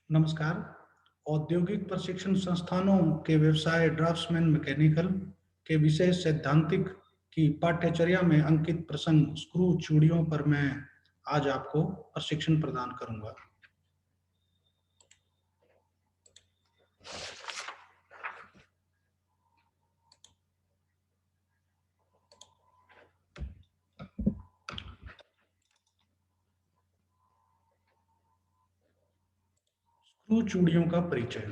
नमस्कार। औद्योगिक प्रशिक्षण संस्थानों के व्यवसाय ड्राफ्ट्समैन मैकेनिकल के विषय सैद्धांतिक की पाठ्यचर्या में अंकित प्रसंग स्क्रू चूड़ियों पर मैं आज आपको प्रशिक्षण प्रदान करूंगा। स्क्रू चूड़ियों का परिचय।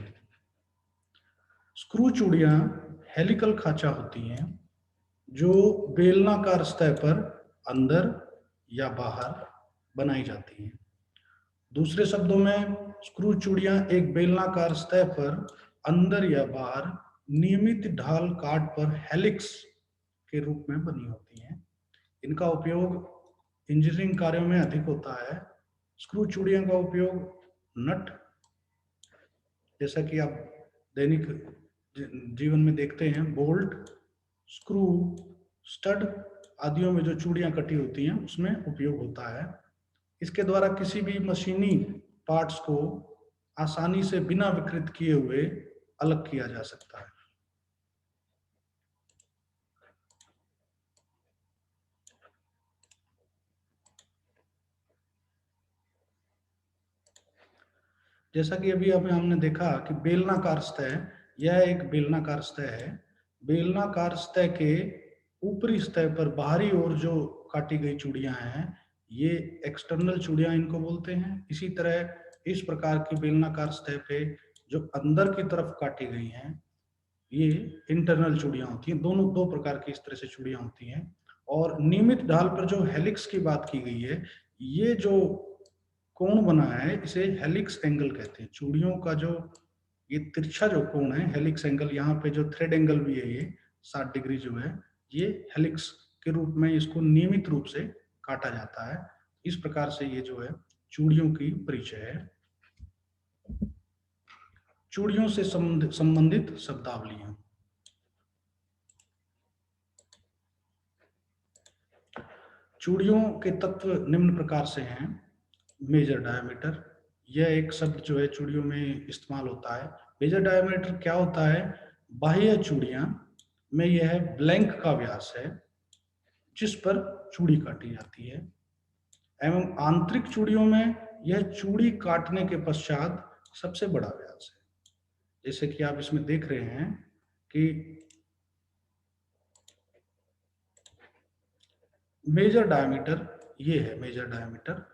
स्क्रू चूड़ियां हेलिकल खांचा होती हैं जो बेलनाकार सतह पर अंदर या बाहर बनाई जाती हैं। दूसरे शब्दों में स्क्रू चूड़ियां एक बेलनाकार सतह पर अंदर या बाहर नियमित ढाल काट पर हेलिक्स के रूप में बनी होती हैं। इनका उपयोग इंजीनियरिंग कार्यों में अधिक होता है। स्क्रू चूड़ियों का उपयोग नट, जैसा कि आप दैनिक जीवन में देखते हैं, बोल्ट, स्क्रू, स्टड आदियों में जो चूड़ियां कटी होती हैं उसमें उपयोग होता है। इसके द्वारा किसी भी मशीनी पार्ट्स को आसानी से बिना विकृत किए हुए अलग किया जा सकता है। जैसा कि अभी अभी हमने देखा कि बेलनाकार सतह, यह एक बेलनाकार सतह है। बेलनाकार सतह के ऊपरी सतह पर बाहरी ओर जो काटी गई चूड़ियां हैं, ये एक्सटर्नल चूड़ियां इनको बोलते हैं। इसी तरह इस प्रकार की बेलनाकार सतह पे जो अंदर की तरफ काटी गई हैं, ये इंटरनल चूड़ियां होती हैं। दोनों दो प्रकार की इस तरह से चूड़ियां होती हैं। और नियमित ढाल पर जो हेलिक्स की बात की गई है, ये जो कोण बना है इसे हेलिक्स एंगल कहते हैं। चूड़ियों का जो ये तिरछा जो कोण है, हेलिक्स एंगल, यहाँ पे जो थ्रेड एंगल भी है, ये 60 डिग्री जो है, ये हेलिक्स के रूप में इसको नियमित रूप से काटा जाता है। इस प्रकार से ये जो है चूड़ियों की परिचय है। चूड़ियों से संबंधित शब्दावलियां। चूड़ियों के तत्व निम्न प्रकार से हैं। मेजर डायमीटर, यह एक शब्द जो है चूड़ियों में इस्तेमाल होता है। मेजर डायमीटर क्या होता है? बाह्य चूड़ियां में यह ब्लैंक का व्यास है जिस पर चूड़ी काटी जाती है, एवं आंतरिक चूड़ियों में यह चूड़ी काटने के पश्चात सबसे बड़ा व्यास है। जैसे कि आप इसमें देख रहे हैं कि मेजर डायमीटर, ये है मेजर डायमीटर।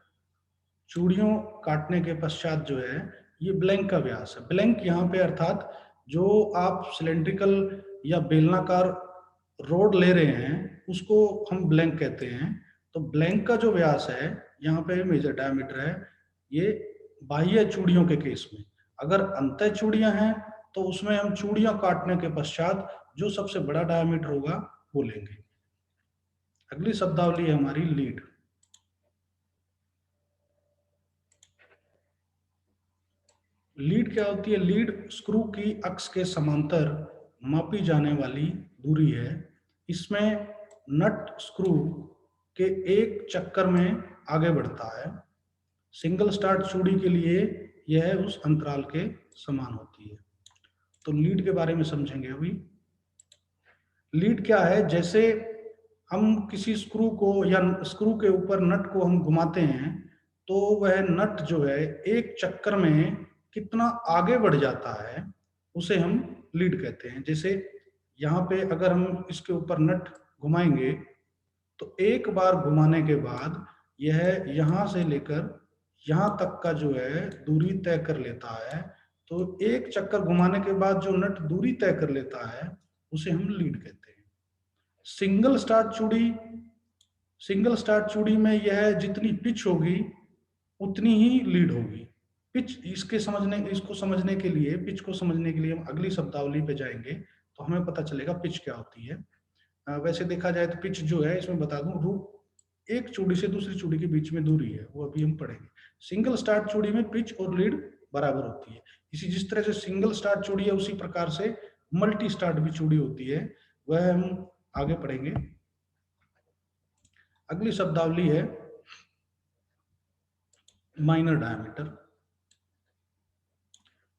चूड़ियों काटने के पश्चात जो है ये ब्लैंक का व्यास है। ब्लैंक यहाँ पे अर्थात जो आप सिलेंड्रिकल या बेलनाकार रोड ले रहे हैं उसको हम ब्लैंक कहते हैं। तो ब्लैंक का जो व्यास है यहाँ पे मेजर डायमीटर है, ये बाह्य चूड़ियों के केस में। अगर अंतः चूड़ियां हैं तो उसमें हम चूड़ियां काटने के पश्चात जो सबसे बड़ा डायमीटर होगा वो लेंगे। अगली शब्दावली है हमारी लीड। लीड क्या होती है? लीड स्क्रू की अक्ष के समांतर मापी जाने वाली दूरी है। इसमें नट स्क्रू के एक चक्कर में आगे बढ़ता है। सिंगल स्टार्ट चूड़ी के लिए यह उस अंतराल के समान होती है। तो लीड के बारे में समझेंगे अभी। लीड क्या है? जैसे हम किसी स्क्रू को या स्क्रू के ऊपर नट को हम घुमाते हैं तो वह नट जो है एक चक्कर में कितना आगे बढ़ जाता है उसे हम लीड कहते हैं। जैसे यहाँ पे अगर हम इसके ऊपर नट घुमाएंगे तो एक बार घुमाने के बाद यह यहाँ से लेकर यहाँ तक का जो है दूरी तय कर लेता है। तो एक चक्कर घुमाने के बाद जो नट दूरी तय कर लेता है उसे हम लीड कहते हैं। सिंगल स्टार्ट चूड़ी, सिंगल स्टार्ट चूड़ी में यह जितनी पिच होगी उतनी ही लीड होगी। पिच, इसको समझने के लिए, पिच को समझने के लिए हम अगली शब्दावली पे जाएंगे तो हमें पता चलेगा पिच क्या होती है। वैसे देखा जाए तो पिच जो है, इसमें बता दूं, एक चूड़ी से दूसरी चूड़ी के बीच में दूरी है, वो अभी हम पढ़ेंगे। सिंगल स्टार्ट चूड़ी में पिच और लीड बराबर होती है। इसी जिस तरह से सिंगल स्टार्ट चूड़ी है उसी प्रकार से मल्टी स्टार्ट भी चूड़ी होती है, वह हम आगे पढ़ेंगे। अगली शब्दावली है माइनर डायमीटर।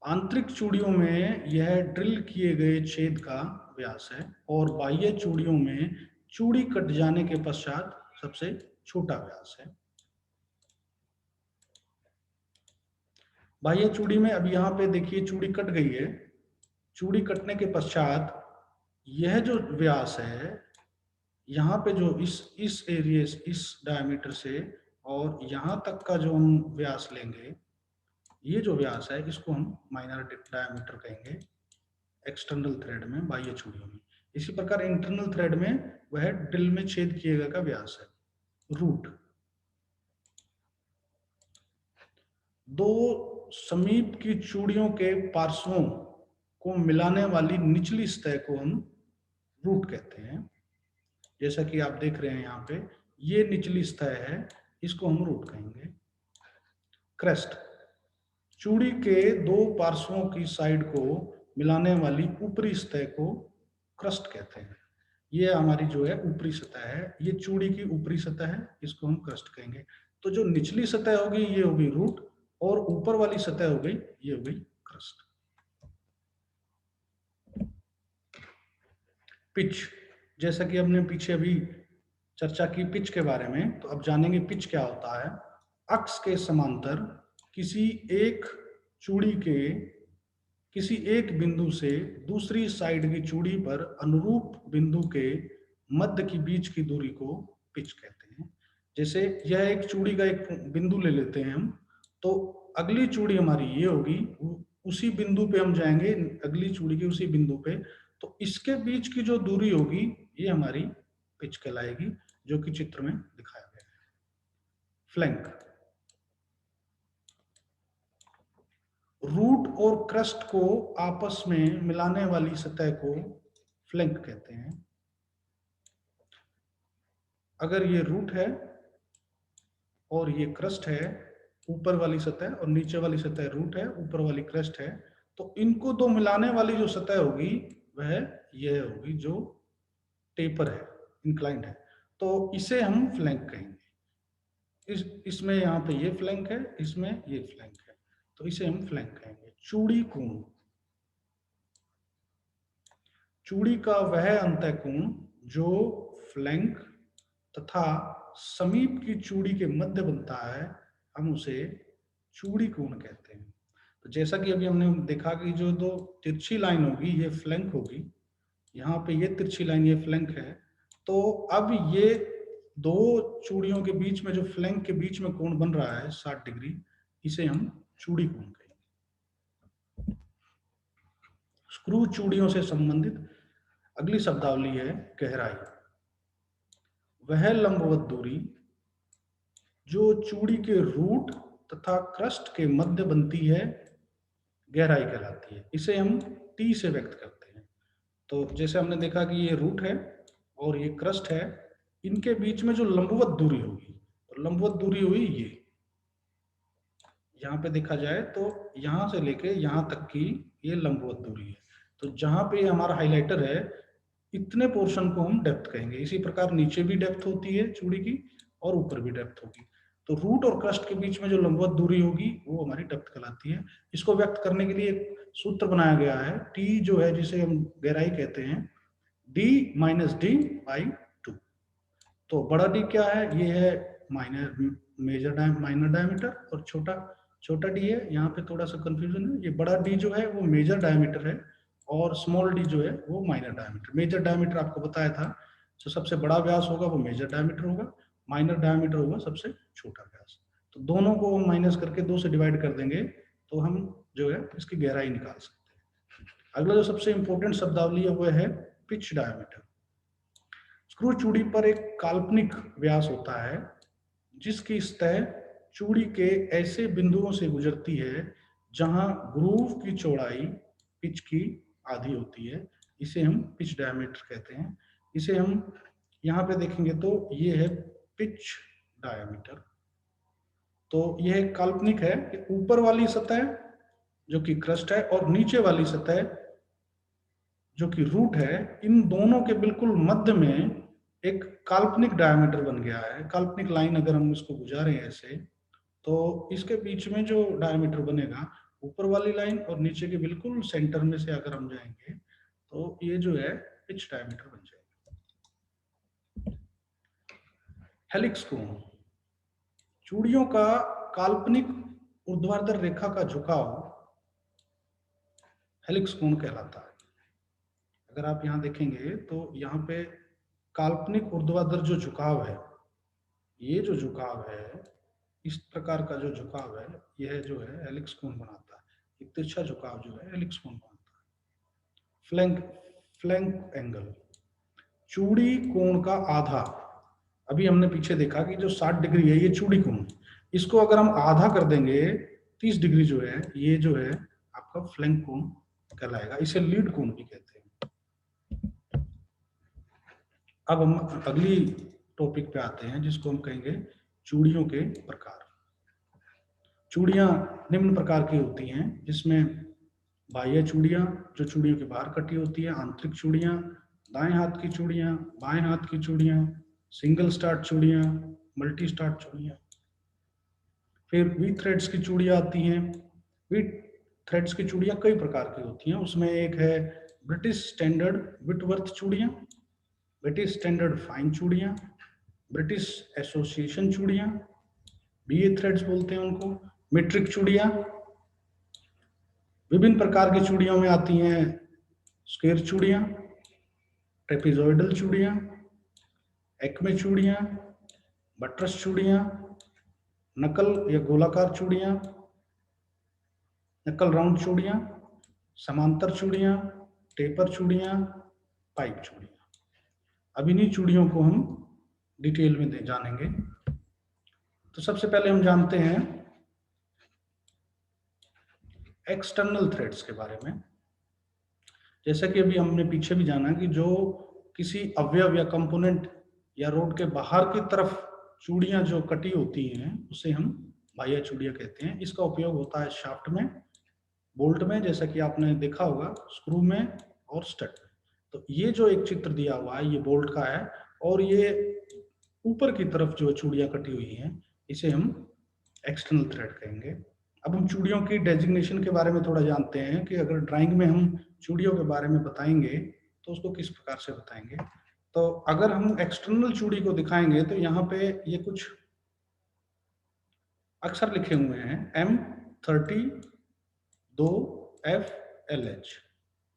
आंतरिक चूड़ियों में यह ड्रिल किए गए छेद का व्यास है और बाह्य चूड़ियों में चूड़ी कट जाने के पश्चात सबसे छोटा व्यास है। बाह्य चूड़ी में अब यहाँ पे देखिए चूड़ी कट गई है। चूड़ी कटने के पश्चात यह जो व्यास है, यहाँ पे जो इस एरिया इस डायमीटर से और यहाँ तक का जो हम व्यास लेंगे, ये जो व्यास है इसको हम माइनर डायमीटर कहेंगे एक्सटर्नल थ्रेड में, बाह्य चूड़ियों में। इसी प्रकार इंटरनल थ्रेड में वह ड्रिल में छेद किए गए का व्यास है, रूट। दो समीप की चूड़ियों के पार्श्वों को मिलाने वाली निचली सतह को हम रूट कहते हैं। जैसा कि आप देख रहे हैं यहाँ पे, ये निचली सतह है, इसको हम रूट कहेंगे। क्रेस्ट, चूड़ी के दो पार्श्वों की साइड को मिलाने वाली ऊपरी सतह को क्रस्ट कहते हैं। ये हमारी जो है ऊपरी सतह है, ये चूड़ी की ऊपरी सतह है, इसको हम क्रस्ट कहेंगे। तो जो निचली सतह होगी ये होगी रूट और ऊपर वाली सतह हो गई, ये हो गई क्रस्ट। पिच, जैसा कि हमने पीछे अभी चर्चा की पिच के बारे में, तो अब जानेंगे पिच क्या होता है। अक्ष के समांतर किसी एक चूड़ी के किसी एक बिंदु से दूसरी साइड की चूड़ी पर अनुरूप बिंदु के मध्य की बीच की दूरी को पिच कहते हैं। जैसे यह एक चूड़ी का एक बिंदु ले लेते हैं हम, तो अगली चूड़ी हमारी ये होगी, उसी बिंदु पे हम जाएंगे, अगली चूड़ी के उसी बिंदु पे, तो इसके बीच की जो दूरी होगी ये हमारी पिच कहलाएगी, जो कि चित्र में दिखाया गया है। फ्लैंक, रूट और क्रस्ट को आपस में मिलाने वाली सतह को फ्लैंक कहते हैं। अगर ये रूट है और ये क्रस्ट है, ऊपर वाली सतह और नीचे वाली सतह रूट है, ऊपर वाली क्रस्ट है, तो इनको दो मिलाने वाली जो सतह होगी वह यह होगी जो टेपर है, इंक्लाइंड है, तो इसे हम फ्लैंक कहेंगे। इसमें यहाँ पे ये फ्लैंक है, इसमें ये फ्लैंक है, तो इसे हम फ्लैंक कहेंगे। चूड़ी कोण, चूड़ी का वह अंतःकोण जो फ्लैंक तथा समीप की चूड़ी के मध्य बनता है, हम उसे चूड़ी कोण कहते हैं। तो जैसा कि अभी हमने देखा कि जो दो तिरछी लाइन होगी ये फ्लैंक होगी, यहाँ पे ये तिरछी लाइन ये फ्लैंक है, तो अब ये दो चूड़ियों के बीच में जो फ्लैंक के बीच में कोण बन रहा है 60 डिग्री, इसे हम चूड़ी कोण कहेंगे। स्क्रू चूड़ियों से संबंधित अगली शब्दावली है गहराई। वह लंबवत दूरी जो चूड़ी के रूट तथा क्रस्ट के मध्य बनती है गहराई कहलाती है। इसे हम टी से व्यक्त करते हैं। तो जैसे हमने देखा कि ये रूट है और ये क्रस्ट है, इनके बीच में जो लंबवत दूरी होगी, तो लंबवत दूरी हुई ये, यहाँ पे देखा जाए तो यहाँ से लेके यहाँ तक की ये लंबवत दूरी है। तो जहाँ पे हमारा हाइलाइटर है, इतने पोर्शन को हम डेप्थ कहेंगे। इसी प्रकार नीचे भी डेप्थ होती है चूड़ी की और ऊपर भी डेप्थ होगी। तो रूट और क्रस्ट के बीच में जो लंबवत दूरी होगी वो हमारी डेप्थ कहलाती है। इसको व्यक्त करने के लिए एक सूत्र बनाया गया है, टी जो है जिसे हम गहराई कहते हैं, डी माइनस डी बाई 2। तो बड़ा डी क्या है, ये है माइनर डायमीटर और छोटा डी है। यहाँ पे थोड़ा सा कंफ्यूजन है, ये बड़ा डी जो है वो मेजर डायमीटर है और स्मॉल डी जो है वो माइनर डायमीटर। मेजर डायमीटर आपको बताया था, जो सबसे बड़ा व्यास होगा वो मेजर डायमीटर होगा, माइनर डायमीटर होगा सबसे छोटा व्यास। तो दोनों को हम माइनस करके 2 से डिवाइड कर देंगे तो हम जो है इसकी गहराई निकाल सकते हैं। अगला जो सबसे इंपॉर्टेंट शब्दावली है वो है पिच डायमीटर। स्क्रू चूड़ी पर एक काल्पनिक व्यास होता है जिसकी सतह चूड़ी के ऐसे बिंदुओं से गुजरती है जहां ग्रूव की चौड़ाई पिच की आधी होती है। इसे हम पिच डायमीटर कहते हैं। इसे हम यहाँ पे देखेंगे तो ये है पिच डायमीटर। तो यह काल्पनिक है कि ऊपर वाली सतह जो कि क्रस्ट है और नीचे वाली सतह जो कि रूट है, इन दोनों के बिल्कुल मध्य में एक काल्पनिक डायमीटर बन गया है। काल्पनिक लाइन अगर हम इसको गुजारें ऐसे, तो इसके बीच में जो डायमीटर बनेगा ऊपर वाली लाइन और नीचे के बिल्कुल सेंटर में से अगर हम जाएंगे तो ये जो है पिच डायमीटर बन जाएगा। हेलिक्स कोण, चूड़ियों का काल्पनिक ऊर्ध्वाधर रेखा का झुकाव हेलिक्स कोण कहलाता है। अगर आप यहाँ देखेंगे तो यहाँ पे काल्पनिक ऊर्ध्वाधर जो झुकाव है, ये जो झुकाव है, इस प्रकार का जो झुकाव है, यह जो है हेलिक्स कोण बनाता है। एक तिरछा झुकाव जो है हेलिक्स कोण बनाता है। फ्लैंक एंगल, चूड़ी कोण का आधा। अभी हमने पीछे देखा कि जो 60 डिग्री है ये चूड़ी कोण, इसको अगर हम आधा कर देंगे 30 डिग्री जो है, ये जो है आपका फ्लैंक कोण कहलाएगा। इसे लीड कोण भी कहते हैं। अब हम अगली टॉपिक पे आते हैं जिसको हम कहेंगे चूड़ियों के प्रकार। चूड़ियां निम्न प्रकार की होती हैं, जिसमें बाह्य चूड़ियां जो चूड़ियों के बाहर कटी होती है, आंतरिक चूड़ियां, दाएं हाथ की चूड़ियां, बाएं हाथ की चूड़ियां, सिंगल स्टार्ट चूड़ियां, मल्टी स्टार्ट चूड़ियां। फिर वी थ्रेड्स की चूड़ियां आती हैं। वी थ्रेड्स की चूड़ियां कई प्रकार की होती हैं, उसमें एक है ब्रिटिश स्टैंडर्ड विटवर्थ चूड़ियां, ब्रिटिश स्टैंडर्ड फाइन चूड़ियां, ब्रिटिश एसोसिएशन चूड़ियां, बीए थ्रेड्स बोलते हैं उनको, मीट्रिक चूड़ियां। विभिन्न प्रकार की चूड़ियों में आती हैं स्क्वायर चूड़ियां, ट्रेपेजॉइडल चूड़ियां, एक्मे चूड़ियां, बटरस चूड़ियां, नकल या गोलाकार चूड़ियां, नकल राउंड चूड़ियां, समांतर चूड़ियां, टेपर चूड़ियां, पाइप चूड़ियां। अब इन्हीं चूड़ियों को हम डिटेल में जानेंगे। तो सबसे पहले हम जानते हैं एक्सटर्नल थ्रेड्स के बारे में। जैसा कि अभी हमने पीछे भी जाना कि जो किसी अवयव या कंपोनेंट या रोड के बाहर की तरफ चूड़ियां जो कटी होती हैं उसे हम बाह्य चूड़ियां कहते हैं। इसका उपयोग होता है शाफ्ट में, बोल्ट में, जैसा कि आपने देखा होगा, स्क्रू में और स्टड में। तो ये जो एक चित्र दिया हुआ है ये बोल्ट का है, और ये ऊपर की तरफ जो चूड़ियां कटी हुई हैं इसे हम एक्सटर्नल थ्रेड कहेंगे। अब हम चूड़ियों की डेजिग्नेशन के बारे में थोड़ा जानते हैं कि अगर ड्राइंग में हम चूड़ियों के बारे में बताएंगे तो उसको किस प्रकार से बताएंगे। तो अगर हम एक्सटर्नल चूड़ी को दिखाएंगे तो यहाँ पे ये कुछ अक्षर लिखे हुए हैं, M30 2FLH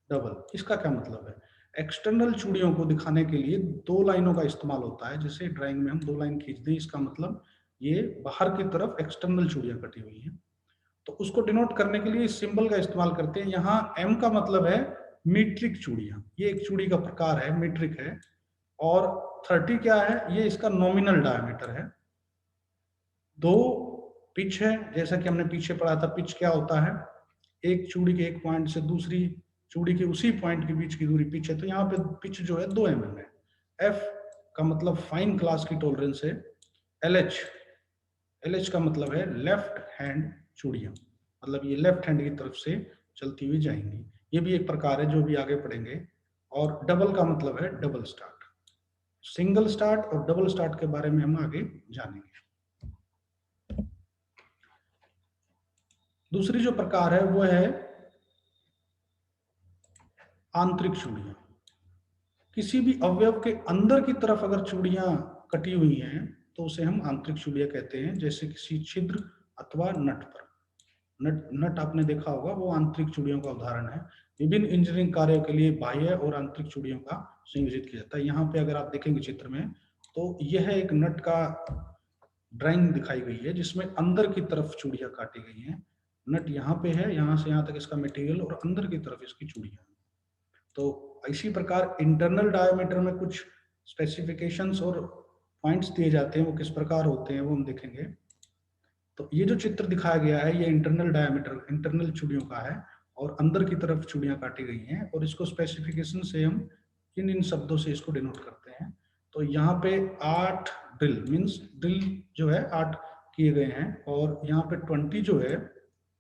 डबल। इसका क्या मतलब है? एक्सटर्नल चूड़ियों को दिखाने के लिए दो लाइनों का इस्तेमाल होता है। जैसे ड्राइंग में हम दो लाइन खींच दें, इसका मतलब ये बाहर की तरफ एक्सटर्नल चूड़ियां कटी हुई हैं। तो उसको डिनोट करने के लिए इस सिंबल का इस्तेमाल करते हैं। यहाँ M का मतलब है मीट्रिक चूड़ियां, ये एक चूड़ी का प्रकार है, मीट्रिक है। और 30 क्या है? ये इसका नॉमिनल डायमीटर है। 2 पिच है, जैसा कि हमने पीछे पढ़ा था, पिच क्या होता है? एक चूड़ी के एक पॉइंट से दूसरी चूड़ी के उसी पॉइंट के बीच की दूरी पिच है। तो यहाँ पे पिच जो है 2 mm है। F का मतलब फाइन क्लास की टॉलरेंस है। LH का मतलब है लेफ्ट हैंड चूड़ियां, मतलब ये लेफ्ट हैंड की तरफ से चलती हुई जाएंगी। ये भी एक प्रकार है जो भी आगे पढ़ेंगे। और डबल का मतलब है डबल स्टार्ट। सिंगल स्टार्ट और डबल स्टार्ट के बारे में हम आगे जानेंगे। दूसरी जो प्रकार है वो है आंतरिक चूड़ियां। किसी भी अवयव के अंदर की तरफ अगर चूड़ियां कटी हुई हैं तो उसे हम आंतरिक चूड़ियां कहते हैं। जैसे किसी छिद्र अथवा नट पर, नट आपने देखा होगा, वो आंतरिक चूड़ियों का उदाहरण है। विभिन्न इंजीनियरिंग कार्यों के लिए बाह्य और आंतरिक चूड़ियों का संयोजित किया जाता है। यहाँ पे अगर आप देखेंगे चित्र में तो यह एक नट का ड्राइंग दिखाई गई है जिसमें अंदर की तरफ चूड़ियां काटी गई हैं। नट यहाँ पे है, यहाँ से यहाँ तक इसका मटेरियल, और अंदर की तरफ इसकी चूड़ियां। तो इसी प्रकार इंटरनल डायमीटर में कुछ स्पेसिफिकेशंस और पॉइंट्स दिए जाते हैं, वो किस प्रकार होते हैं वो हम देखेंगे। तो ये जो चित्र दिखाया गया है ये इंटरनल डायमीटर, इंटरनल चूड़ियों का है, और अंदर की तरफ चूड़ियां काटी गई हैं, और इसको स्पेसिफिकेशन से हम इन शब्दों से इसको डिनोट करते हैं। तो यहाँ पे 8 ड्रिल मीन्स ड्रिल जो है 8 किए गए हैं, और यहाँ पे 20 जो है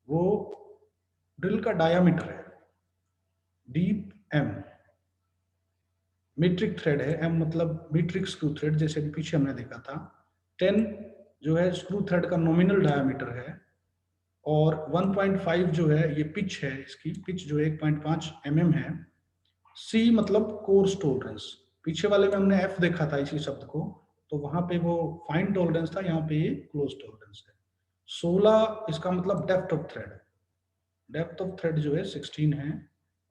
वो ड्रिल का डायामीटर है। डीप M मीट्रिक थ्रेड है, M मतलब मीट्रिक स्क्रू थ्रेड, जैसे पीछे हमने देखा था। 10 जो है स्क्रू थ्रेड का नॉमिनल डायमीटर है। और 1.5 जो है ये पिच है, इसकी पिच जो है 1.5 mm है। सी मतलब कोर्स टॉलरेंस, पीछे वाले में हमने एफ देखा था इसी शब्द को, तो वहां पे वो फाइन टॉलरेंस था, यहाँ पे ये क्लोज टॉलरेंस है। 16 इसका मतलब depth of thread, depth of thread जो है 16 है।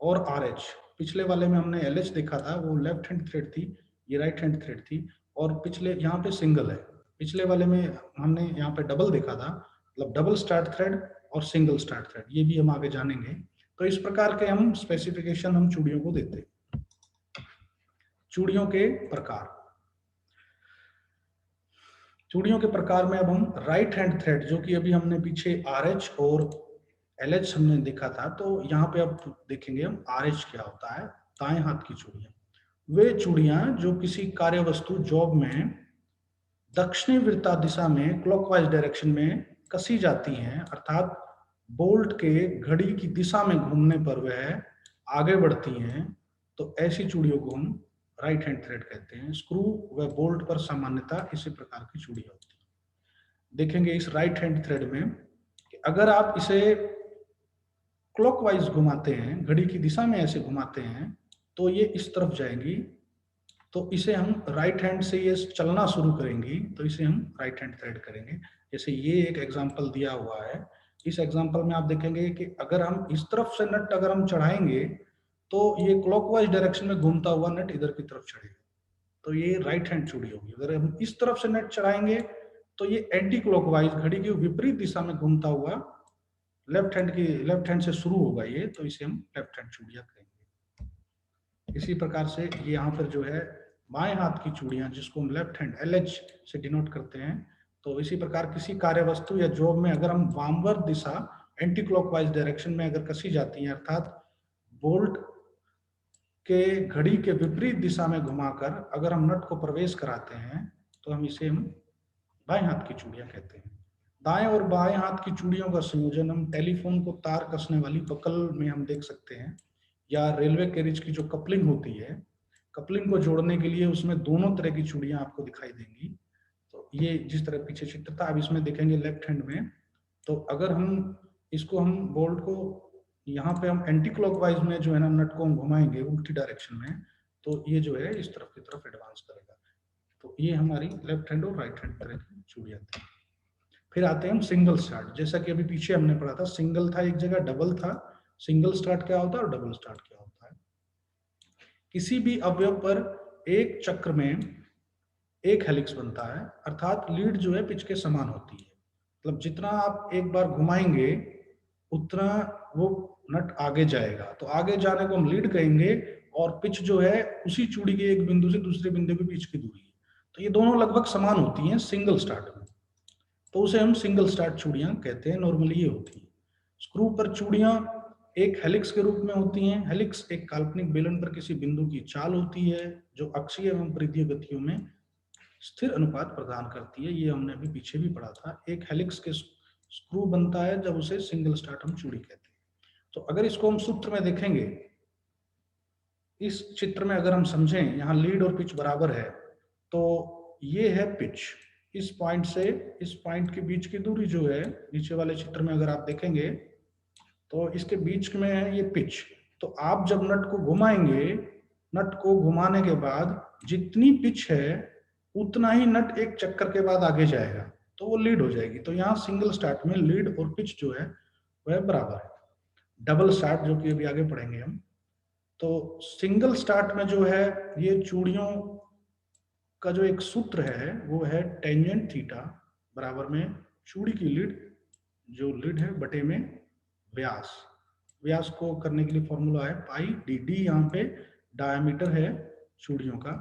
और आर एच, पिछले वाले में हमने एल एच देखा था, वो लेफ्ट हैंड थ्रेड थी, ये राइट हैंड थ्रेड थी। और पिछले यहाँ पे सिंगल है, पिछले वाले में हमने यहाँ पे डबल देखा था, मतलब डबल स्टार्ट थ्रेड और सिंगल स्टार्ट थ्रेड, ये भी हम आगे जानेंगे। तो इस प्रकार के हम स्पेसिफिकेशन हम चूड़ियों को देते हैं। चूड़ियों के प्रकार, चूड़ियों के प्रकार में अब हम राइट हैंड थ्रेड, जो कि अभी हमने पीछे आर एच और एल एच हमने देखा था, तो यहाँ पे अब देखेंगे हम आर एच क्या होता है। दाएं हाथ की चूड़ियां, वे चूड़ियां जो किसी कार्य वस्तु जॉब में दक्षिणी वृत्ता दिशा में क्लॉकवाइज डायरेक्शन में कसी जाती हैं, अर्थात बोल्ट के घड़ी की दिशा में घूमने पर वह आगे बढ़ती हैं, तो ऐसी चूड़ियों को हम राइट हैंड थ्रेड कहते हैं। स्क्रू व बोल्ट पर सामान्यतः इसी प्रकार की चूड़ियां होती हैं। देखेंगे इस राइट हैंड थ्रेड में कि अगर आप इसे क्लॉकवाइज घुमाते हैं, घड़ी की दिशा में ऐसे घुमाते हैं, तो ये इस तरफ जाएंगी, तो इसे हम राइट हैंड से ये चलना शुरू करेंगी, तो इसे हम राइट हैंड थ्रेड करेंगे। जैसे ये एक एग्जांपल दिया हुआ है, इस एग्जांपल में आप देखेंगे कि अगर हम इस तरफ से नट अगर हम चढ़ाएंगे, तो ये क्लॉकवाइज डायरेक्शन में घूमता हुआ नट इधर की तरफ चढ़ेगा, तो ये राइट हैंड चूड़ी होगी। अगर हम इस तरफ से नट चढ़ाएंगे, तो ये एंटी क्लॉकवाइज घड़ी की विपरीत दिशा में घूमता हुआ लेफ्ट हैंड से शुरू होगा ये, तो इसे हम लेफ्ट हैंड चूड़ियां कहेंगे। इसी प्रकार से ये यहाँ पर जो है बाएं हाथ की चूड़ियां, जिसको हम लेफ्ट हैंड एल एच से डिनोट करते हैं, तो इसी प्रकार किसी कार्य वस्तु या जॉब में अगर हम वामवर्त दिशा एंटी क्लॉकवाइज डायरेक्शन में अगर कसी जाती हैं, अर्थात बोल्ट के घड़ी के विपरीत दिशा में घुमाकर अगर हम नट को प्रवेश कराते हैं, तो हम इसे हम बाएं हाथ की चूड़ियां कहते हैं। दाएं और बाएं हाथ की चूड़ियों का संयोजन हम टेलीफोन को तार कसने वाली बकल में हम देख सकते हैं, या रेलवे कैरिज की जो कपलिंग होती है, कपलिंग को जोड़ने के लिए उसमें दोनों तरह की चूड़ियां आपको दिखाई देंगी। तो ये जिस तरह पीछे चित्र था, अब इसमें देखेंगे लेफ्ट हैंड में, तो अगर हम इसको हम बोल्ट को यहाँ पे हम एंटी क्लॉकवाइज में जो है ना नट को हम घुमाएंगे उल्टी डायरेक्शन में, तो ये जो है इस तरफ की तरफ एडवांस करेगा। तो ये हमारी लेफ्ट हैंड और राइट हैंड तरह की चूड़ियां थी। फिर आते हैं हम सिंगल स्टार्ट, जैसा कि अभी पीछे हमने पढ़ा था, सिंगल था एक जगह, डबल था। सिंगल स्टार्ट क्या होता है और डबल स्टार्ट क्या होता है। किसी भी अवयव पर एक चक्र में एक हेलिक्स बनता है, अर्थात लीड जो है पिच के समान होती है, मतलब जितना आप एक बार घुमाएंगे उतना वो नट आगे जाएगा, तो आगे जाने को हम लीड कहेंगे। और पिच जो है उसी चूड़ी के एक बिंदु से दूसरे बिंदु के बीच की दूरी है, तो ये दोनों लगभग समान होती हैं सिंगल स्टार्ट में, तो उसे हम सिंगल स्टार्ट चूड़ियां कहते हैं। नॉर्मली ये होती है। स्क्रू पर चूड़ियां एक हेलिक्स के रूप में होती हैं। हेलिक्स एक काल्पनिक बेलन पर किसी बिंदु की चाल होती है जो अक्षीय एवं परिधीय गतियों में स्थिर अनुपात प्रदान करती है। ये हमने अभी पीछे भी पढ़ा था। एक हेलिक्स के स्क्रू बनता है जब उसे सिंगल स्टार्ट हम चूड़ी कहते हैं। तो अगर इसको हम सूत्र में देखेंगे, इस चित्र में अगर हम समझें, यहाँ लीड और पिच बराबर है, तो ये है पिच, इस पॉइंट से इस पॉइंट के बीच की दूरी जो है, नीचे वाले चित्र में अगर आप देखेंगे तो इसके बीच में है ये पिच। तो आप जब नट को घुमाएंगे, नट को घुमाने के बाद जितनी पिच है उतना ही नट एक चक्कर के बाद आगे जाएगा, तो वो लीड हो जाएगी। तो यहाँ सिंगल स्टार्ट में लीड और पिच जो है वह बराबर है। डबल स्टार्ट जो कि अभी आगे पढ़ेंगे हम, तो सिंगल स्टार्ट में जो है ये चूड़ियों का जो एक सूत्र है वो है टेंजेंट थीटा बराबर में चूड़ी की लीड, जो लीड है बटे में व्यास। व्यास को करने के लिए फॉर्मूला है पाई डी, डी यहाँ पे डायमीटर है चूड़ियों का।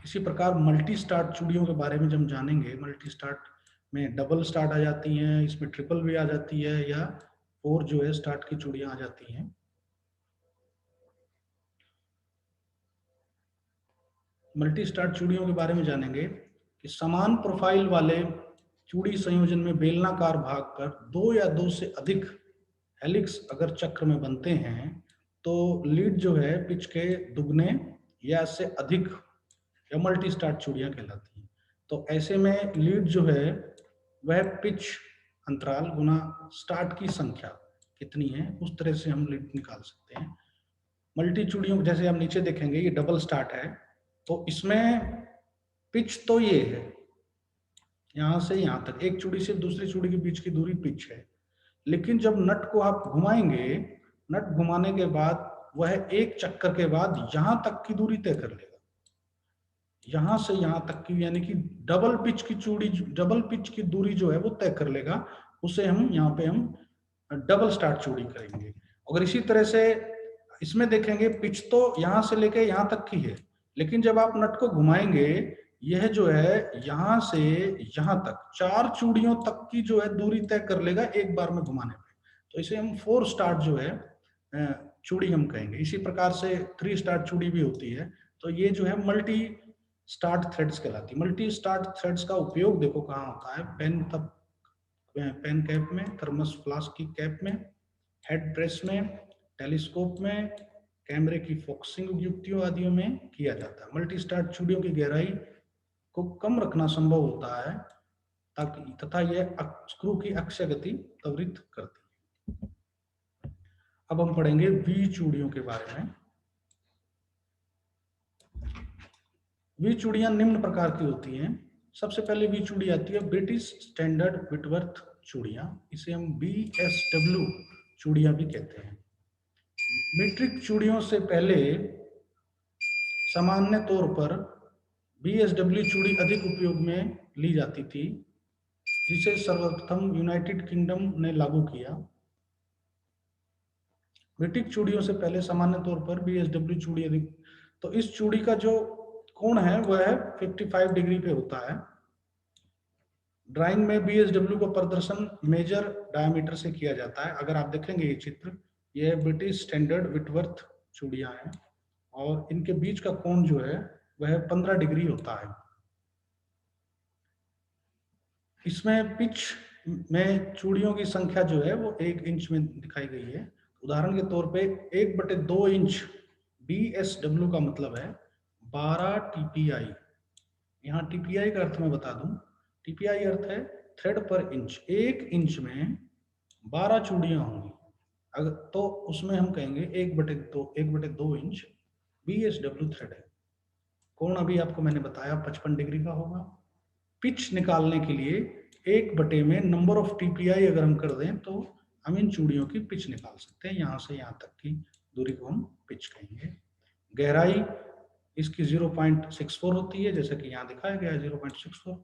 इसी प्रकार मल्टी स्टार्ट चूड़ियों के बारे में जब हम जानेंगे, मल्टी स्टार्ट में डबल स्टार्ट आ जाती हैं, इसमें ट्रिपल भी आ जाती है, या 4 जो है स्टार्ट की चूड़ियां आ जाती हैं। मल्टी स्टार्ट चूड़ियों के बारे में जानेंगे कि समान प्रोफाइल वाले चूड़ी संयोजन में बेलनाकार भाग पर 2 या 2 से अधिक हेलिक्स अगर चक्र में बनते हैं, तो लीड जो है पिच के दुगने या इससे अधिक या मल्टी स्टार्ट चूड़ियां कहलाती हैं। तो ऐसे में लीड जो है वह पिच अंतराल गुना स्टार्ट की संख्या कितनी है, उस तरह से हम लीड निकाल सकते हैं। मल्टी चूड़ियों जैसे हम नीचे देखेंगे ये डबल स्टार्ट है, तो इसमें पिच तो ये है, यहां से यहां तक एक चूड़ी से दूसरी चूड़ी के बीच की दूरी पिच है। लेकिन जब नट को आप घुमाएंगे, नट घुमाने के बाद वह एक चक्कर के बाद यहां तक की दूरी तय कर लेगा, यहां से यहां तक की, यानी कि डबल पिच की चूड़ी, डबल पिच की दूरी जो है वो तय कर लेगा। उसे हम यहाँ पे हम डबल स्टार्ट चूड़ी करेंगे। अगर इसी तरह से इसमें देखेंगे, पिच तो यहां से लेके यहां तक की है, लेकिन जब आप नट को घुमाएंगे, यह जो है यहां से यहां तक 4 चूड़ियों तक की जो है दूरी तय कर लेगा एक बार में घुमाने पे। तो इसे हम 4 स्टार्ट जो है चूड़ी हम कहेंगे। इसी प्रकार से 3 स्टार्ट चूड़ी भी होती है। तो ये जो है मल्टी स्टार्ट थ्रेड्स कहलाती है। मल्टी स्टार्ट थ्रेड्स का उपयोग देखो कहाँ होता है, पेन कैप में, थर्मस फ्लास्क की कैप में, हेड प्रेस में, टेलीस्कोप में, कैमरे की फोकसिंग युक्तियों आदि में किया जाता है। मल्टी स्टार्ट चूड़ियों की गहराई को कम रखना संभव होता है ताकि, तथा यह स्क्रू की अक्षीय गति त्वरित करती है। अब हम पढ़ेंगे वी चूड़ियों के बारे में। वी चूड़ियां निम्न प्रकार की होती हैं। सबसे पहले वी चूड़ी आती है ब्रिटिश स्टैंडर्ड विटवर्थ चूड़ियां, इसे हम BSW चूड़ियां भी कहते हैं। मीट्रिक चूड़ियों से पहले सामान्य तौर पर BSW चूड़ी अधिक उपयोग में ली जाती थी, जिसे सर्वप्रथम यूनाइटेड किंगडम ने लागू किया। मीट्रिक चूड़ियों से पहले सामान्य तौर पर BSW चूड़ी अधिक, तो इस चूड़ी का जो कोण है वह 55 डिग्री पे होता है। ड्राइंग में BSW का प्रदर्शन मेजर डायमीटर से किया जाता है। अगर आप देखेंगे ये चित्र, यह ब्रिटिश स्टैंडर्ड विटवर्थ चूड़ियां हैं और इनके बीच का कोण जो है वह 15 डिग्री होता है। इसमें पिच में चूड़ियों की संख्या जो है वो 1 इंच में दिखाई गई है। उदाहरण के तौर पे 1/2 इंच BSW का मतलब है 12 TPI। यहाँ TPI का अर्थ मैं बता दूं, TPI अर्थ है थ्रेड पर इंच। 1 इंच में 12 चूड़ियां होंगी, अगर तो उसमें हम कहेंगे 1/2 इंच BSW थ्रेड है। कोण अभी आपको मैंने बताया 55 डिग्री का होगा। पिच निकालने के लिए 1/2 में नंबर ऑफ TPI अगर हम कर दें तो हम इन चूड़ियों की पिच निकाल सकते हैं। यहाँ से यहाँ तक की दूरी को हम पिच कहेंगे। गहराई इसकी 0.64 होती है, जैसे कि यहाँ दिखाया गया है 0.64।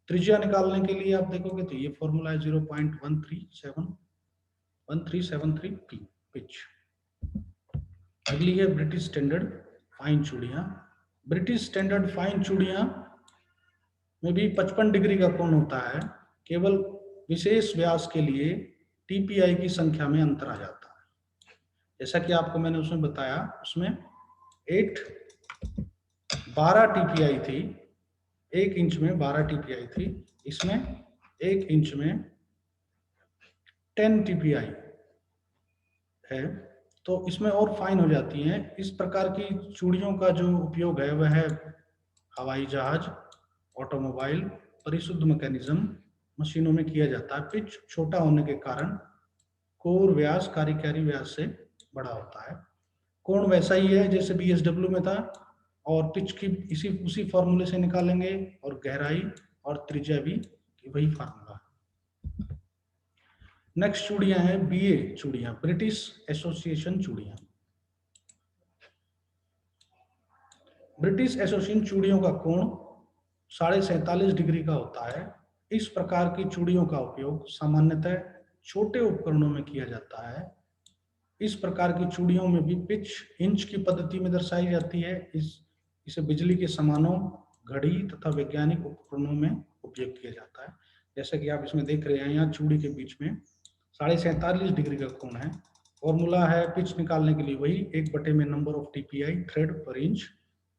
त्रिज्या निकालने के लिए आप देखोगे तो ये फॉर्मूला है 0.1373 पिच। अगली है ब्रिटिश स्टैंडर्ड फाइन चूड़ियां। ब्रिटिश स्टैंडर्ड फाइन चूड़ियां में भी 55 डिग्री का कोण होता है। केवल विशेष व्यास के लिए TPI की संख्या में अंतर आ जाता है। जैसा कि आपको मैंने उसमें बताया, उसमें 12 TPI थी, 1 इंच में 12 TPI थी, इसमें 1 इंच में 10 TPI है, तो इसमें और फाइन हो जाती हैं। इस प्रकार की चूड़ियों का जो उपयोग है वह हवाई जहाज, ऑटोमोबाइल, परिशुद्ध मैकेनिज्म मशीनों में किया जाता है। पिच छोटा होने के कारण कोर व्यास कार्यकारी व्यास से बड़ा होता है। कोण वैसा ही है जैसे BSW में था और पिच की उसी फॉर्मूले से निकालेंगे, और गहराई और त्रिज्या भी वही फार्मूला है। नेक्स्ट चूड़ियां हैं BA चूड़ियां, ब्रिटिश एसोसिएशन चूड़ियां। ब्रिटिश एसोसिएशन चूड़ियों का कोण 47.5 डिग्री का होता है। इस प्रकार की चूड़ियों का उपयोग सामान्यतः छोटे उपकरणों में किया जाता है। इस प्रकार की चूड़ियों में भी पिच इंच की पद्धति में दर्शाई जाती है। इसे बिजली के समानों, घड़ी तथा वैज्ञानिक उपकरणों में उपयोग किया जाता है। जैसा कि आप इसमें देख रहे हैं, यहाँ चूड़ी के बीच में 47.5 डिग्री का कोण है। फॉर्मूला है पिच निकालने के लिए वही 1/2 में नंबर ऑफ TPI थ्रेड पर इंच।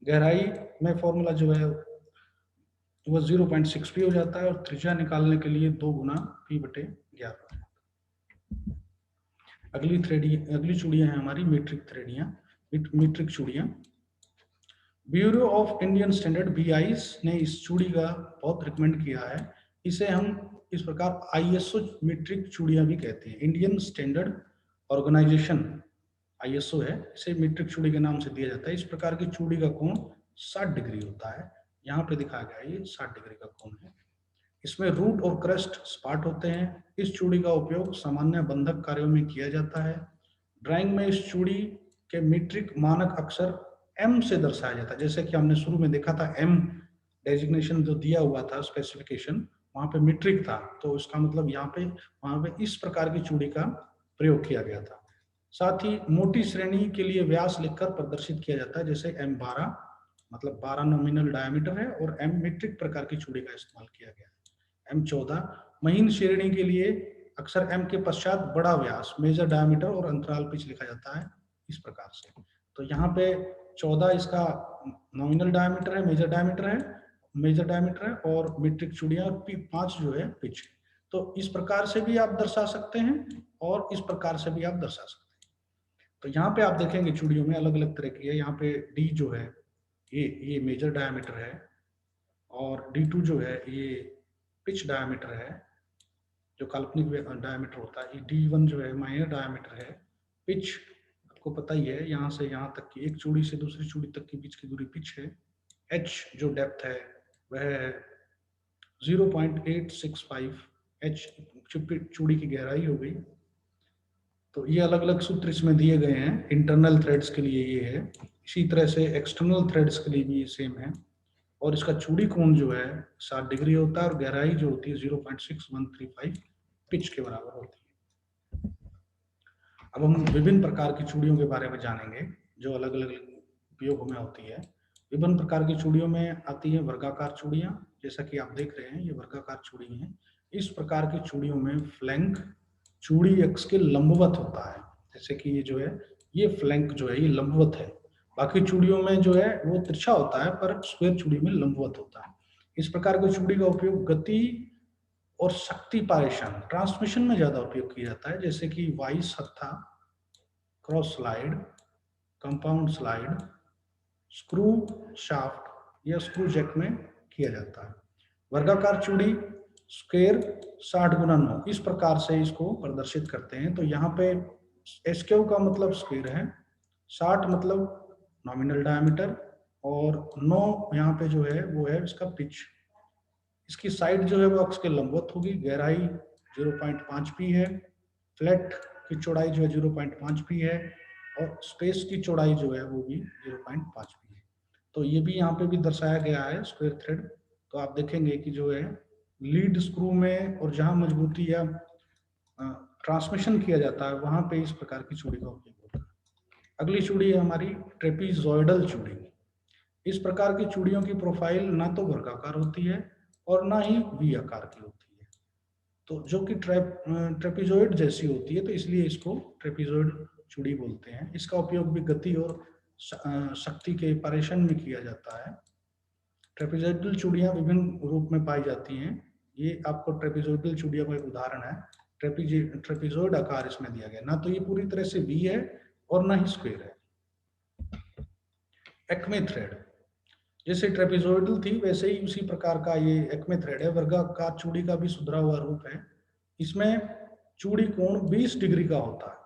गहराई में फॉर्मूला जो है वो 0.6 हो जाता है, और त्रिज्या निकालने के लिए 2 गुना P/11। अगली चूड़ियां हैं हमारी मीट्रिक चूड़ियां। Bureau of Indian standard BIS ने इस चूड़ी का बहुत रिकमेंड किया है। इसे हम इस प्रकार आईएसओ मीट्रिक चूड़ियां भी कहते हैं। इंडियन स्टैंडर्ड ऑर्गेनाइजेशन आईएसओ है, इसे मीट्रिक चूड़ी के नाम से दिया जाता है। इस प्रकार की चूड़ी का कोण 60 डिग्री होता है। यहाँ पे दिखाया गया है, ये 60 डिग्री का कोण है। इसमें रूट और क्रस्ट स्पाट होते हैं। इस चूड़ी का उपयोग सामान्य बंधक कार्यों में किया जाता है। ड्राइंग में इस चूड़ी के मीट्रिक मानक अक्षर एम से दर्शाया जाता है। जैसे कि हमने शुरू में देखा था, एम डेजिग्नेशन जो दिया हुआ था, स्पेसिफिकेशन, वहां पे मीट्रिक था, तो इसका मतलब यहाँ पे वहां पे इस प्रकार की चूड़ी का प्रयोग किया गया था। साथ ही मोटी श्रेणी के लिए व्यास लिखकर प्रदर्शित किया जाता है, जैसे M12 मतलब 12 नॉमिनल डायमीटर है, और M मीट्रिक प्रकार की चूड़ी का इस्तेमाल किया गया है। M14 महीन श्रेणी के लिए अक्सर M के पश्चात बड़ा व्यास, मेजर डायमीटर और अंतराल पिच लिखा जाता है इस प्रकार से। तो यहाँ पे 14 इसका नॉमिनल डायमीटर है, मेजर डायमीटर है और मीट्रिक चूड़ियां, और 5 जो है पिच। तो इस प्रकार से भी आप दर्शा सकते हैं और इस प्रकार से भी आप दर्शा सकते हैं। तो यहाँ पे आप देखेंगे चूड़ियों में अलग अलग तरह की है। यहाँ पे डी जो है ये मेजर डायमीटर है, और D2 जो है ये पिच डायमीटर है, जो काल्पनिक डायमीटर होता है। D1 जो है माइनर डायमीटर है। पिच आपको पता ही है, यहाँ से यहाँ तक की, एक चूड़ी से दूसरी चूड़ी तक की बीच की दूरी पिच है। H जो डेप्थ है वह है 0.865 H चूड़ी की गहराई हो गई। तो ये अलग अलग सूत्र इसमें दिए गए हैं। इंटरनल थ्रेड्स के लिए ये है, इसी तरह से एक्सटर्नल थ्रेड्स के लिए भी ये सेम है। और इसका चूड़ी कोण जो है 60 डिग्री होता है, और गहराई जो होती है 0.6135 पिच के बराबर होती है। अब हम विभिन्न प्रकार की चूड़ियों के बारे में जानेंगे जो अलग अलग उपयोगों में होती है। विभिन्न प्रकार की चूड़ियों में आती है वर्गाकार चूड़ियां, जैसा कि आप देख रहे हैं ये वर्गाकार चूड़ी है। इस प्रकार की चूड़ियों में फ्लैंक चूड़ी अक्ष के लंबवत होता है, जैसे कि ये जो है ये फ्लैंक जो है ये लंबवत है। बाकी चूड़ियों में जो है वो तिरछा होता है, पर स्क्वायर चूड़ी में लंबवत होता है। इस प्रकार की चूड़ी का उपयोग गति और शक्ति पारेषण ट्रांसमिशन में ज्यादा उपयोग किया जाता है, जैसे कि वाइस हत्था, cross slide, compound slide, screw shaft या स्क्रू जैक में किया जाता है। वर्गाकार चूड़ी स्क्वायर 60x9 इस प्रकार से इसको प्रदर्शित करते हैं। तो यहाँ पे SQ का मतलब स्क्वायर है, 60 मतलब नॉमिनल डायमीटर, और 9 यहाँ पे जो है वो है इसका पिच। इसकी साइड जो है वो अक्ष के लंबवत होगी। गहराई 0.5 पी है, फ्लैट की चौड़ाई जो है 0.5 पी है, और स्पेस की चौड़ाई जो है वो भी 0.5 पी है। तो ये भी यहाँ पे भी दर्शाया गया है स्क्वायर थ्रेड। तो आप देखेंगे कि जो है लीड स्क्रू में और जहां मजबूती या ट्रांसमिशन किया जाता है वहां पे इस प्रकार की चूड़ी का उपयोग होता है। अगली चूड़ी है हमारी ट्रेपीजॉइडल चूड़ी। इस प्रकार की चूड़ियों की प्रोफाइल ना तो वर्गाकार होती है और ना ही वी आकार की होती है, तो जो कि ट्रेपीजॉइड जैसी होती है, तो इसलिए इसको ट्रेपीजॉइड चूड़ी बोलते हैं। इसका उपयोग भी गति और शक्ति के पारेषण में किया जाता है। ट्रेपीजॉइडल चूड़ियां विभिन्न रूप में पाई जाती हैं। ये आपको ट्रेपीजॉइडल चूड़ियों का एक उदाहरण है। ट्रेपीजॉइड आकार इसमें दिया गया, ना तो ये पूरी तरह से वी है और ना ही स्क्वायर है। एक्मे थ्रेड, जैसे ट्रेपीजॉइडल थी वैसे ही उसी प्रकार का ये एक्मे थ्रेड है। वर्गाकार चूड़ी का भी सुधरा हुआ रूप है। इसमें चूड़ी कोण 20 डिग्री का होता है।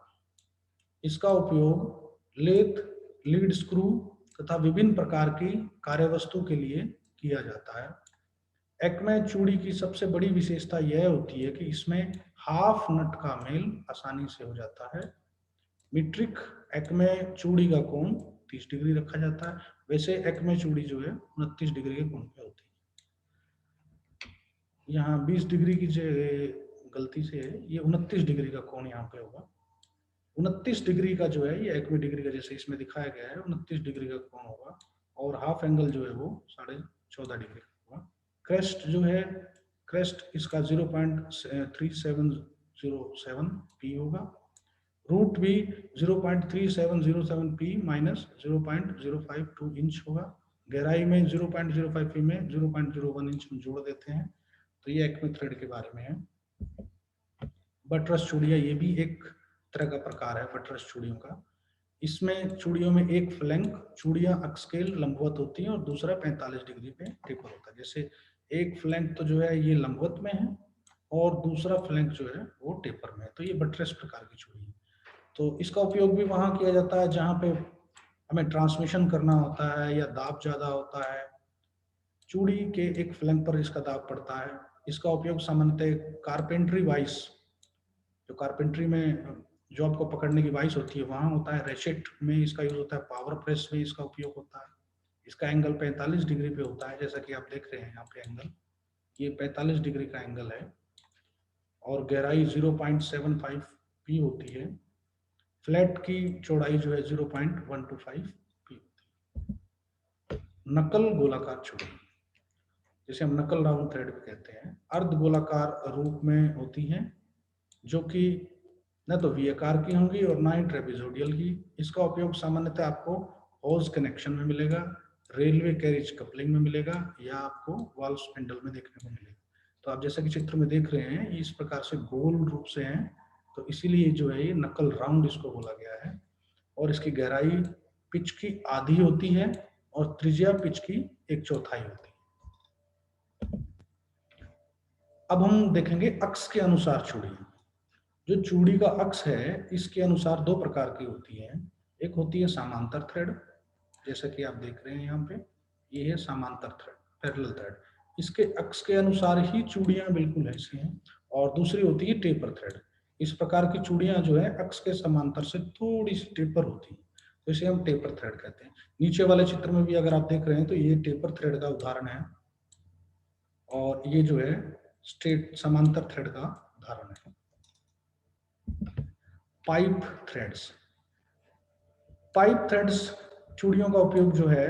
इसका उपयोग लेथ, लीड स्क्रू तथा विभिन्न प्रकार की कार्यवस्तु के लिए किया जाता है। एक्मे चूड़ी की सबसे बड़ी विशेषता यह होती है कि इसमें हाफ नट का मेल आसानी से हो जाता है। मीट्रिक एक्मे चूड़ी का कोण 30 डिग्री रखा जाता है, वैसे एक्मे चूड़ी जो है 29 डिग्री के कोण पे होती है। यहाँ 20 डिग्री की जो गलती से है, ये 29 डिग्री का कोण यहाँ पे होगा। 29 डिग्री का जो है ये एक्मे डिग्री का जैसे इसमें दिखाया गया है 29 डिग्री का कोण होगा, और हाफ एंगल जो है वो 14.5 डिग्री का होगा। क्रेस्ट जो है, क्रेस्ट इसका 0.3707 पी होगा। रूट भी 0.3707 पी माइनस 0.052 इंच होगा। गहराई में 0.05 पी में 0.01 इंच हम जोड़ देते हैं। तो ये एक्मे थ्रेड के बारे में है। बटरस चूड़ियां, ये भी एक तरह का प्रकार है बटरस चूड़ियों का। इसमें चूड़ियों में एक फ्लैंक चूड़ियां अक्ष के लंबवत होती हैं और दूसरा 45 डिग्री पे टेपर होता है। जैसे एक फ्लैंक तो जो है ये लंबवत में है और दूसरा फ्लैंक जो है वो टेपर में है। तो ये बटरेस प्रकार की चूड़ी है। तो इसका उपयोग भी वहाँ किया जाता है जहाँ पे हमें ट्रांसमिशन करना होता है या दाब ज़्यादा होता है। चूड़ी के एक फ्लैंक पर इसका दाब पड़ता है। इसका उपयोग सामान्यतः कारपेंट्री वाइस, जो कारपेंट्री में जो आपको पकड़ने की वाइस होती है वहाँ होता है। रेशेट में इसका यूज होता है, पावर प्रेस में इसका उपयोग होता है। इसका एंगल 45 डिग्री पे होता है, जैसा कि आप देख रहे हैं यहाँ पे एंगल, ये 45 डिग्री का एंगल है और गहराई 0.75 पी होती है। फ्लैट की चौड़ाई जो है 0.125 पी होती है। नकल गोलाकार चूड़ी, जिसे हम नकल राउंड थ्रेड भी कहते हैं, अर्ध गोलाकार रूप में होती है, जो कि न तो वी आकार की होंगी और ना ही ट्रेपेजोइडल की। इसका उपयोग सामान्यतः आपको होज कनेक्शन में मिलेगा, रेलवे कैरिज कपलिंग में मिलेगा या आपको वॉल स्पिंडल में देखने को मिलेगा। तो आप जैसा कि चित्र में देख रहे हैं ये इस प्रकार से गोल रूप से हैं, तो इसीलिए जो है ये नकल राउंड इसको बोला गया है। और इसकी गहराई पिच की आधी होती है और त्रिज्या पिच की 1/4 होती है। अब हम देखेंगे अक्ष के अनुसार चूड़ी। जो चूड़ी का अक्ष है इसके अनुसार दो प्रकार की होती है। एक होती है समांतर थ्रेड, जैसा कि आप देख रहे हैं यहाँ पे, ये है समांतर थ्रेड, पैरेलल थ्रेड। इसके अक्ष के अनुसार ही चूड़ियां बिल्कुल ऐसी हैं। और दूसरी होती है टेपर थ्रेड। इस प्रकार की चूड़ियां जो है अक्ष के समांतर से थोड़ी सी टेपर होती है, तो इसे हम टेपर थ्रेड कहते हैं। नीचे वाले चित्र में भी अगर आप देख रहे हैं तो ये टेपर थ्रेड का उदाहरण है और ये जो है स्ट्रेट समांतर थ्रेड का उदाहरण है। Pipe threads. पाइप थ्रेड्स चूड़ियों का उपयोग जो है